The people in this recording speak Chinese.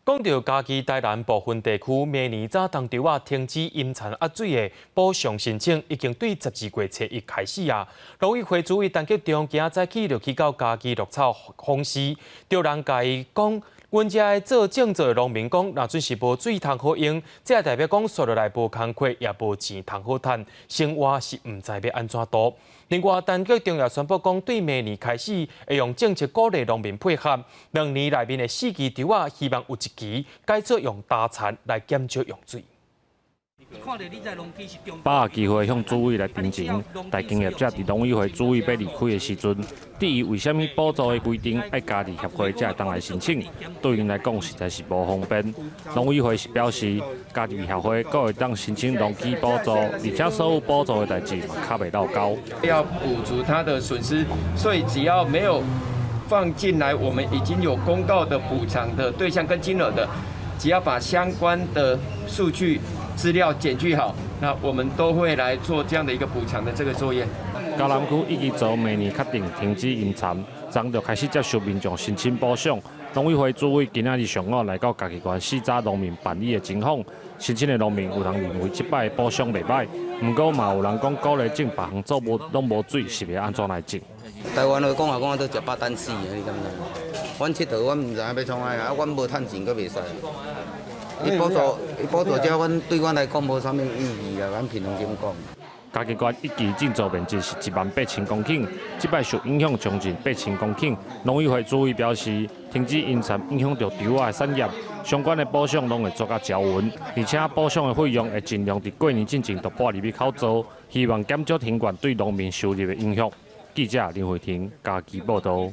讲到嘉义台南部分地区，明年早当周停止引产压水的补偿申请，已经对12月初1开始啊。农委会主委陈吉中今仔早起就去到嘉义绿草访视，就人甲伊讲。阮遮的做种植的农民讲，若准是无水通好用，这也代表讲刷落来无工课，也无钱通好赚，生活是毋知要安怎度。另外，陈吉中也宣布讲，对明年开始会用政策鼓励农民配合，2年内面的4期稻啊，希望有1期改做用大田来减少用水。把握机会向主委来陈情，大经业者伫农委会主委要离开的时阵，对于为什么补助的规定要家己协会才会当来申请，对因来讲实在是无方便。农委会是表示，家己协会阁会当申请农机补助，而且所有补助的代志嘛卡袂到高。要补足他的损失，所以只要没有放进来，我们已经有公告的补偿的对象跟金额的，只要把相关的数据。资料检具好，那我们都会来做这样的一个补偿的这个作业。嘉南区已经做明年确定停止引产，昨就开始接受民众申请补偿。农委会主委今仔日上午来到嘉义县4早农民办理的情况，申请的农民有人认为这摆补偿袂歹，不过嘛有人讲鼓励种别项作物拢无水，是要安怎来种？台湾话讲都食饱等死，你敢知？阮佚佗，阮唔知影要创啥，阮无趁钱，阁袂使。伊补助这，阮对阮来讲无啥物意义啦，阮凭良心讲。嘉义县1期种植面积是18000公顷，这摆受影响将近8000公顷。农委会主委表示，停止引产影响到稻仔的产业，相关的补偿拢会做甲条文，而且补偿的费用会尽量伫过年之前都拨入去口做，希望减少停管对农民收入的影响。记者林慧婷，嘉义报道。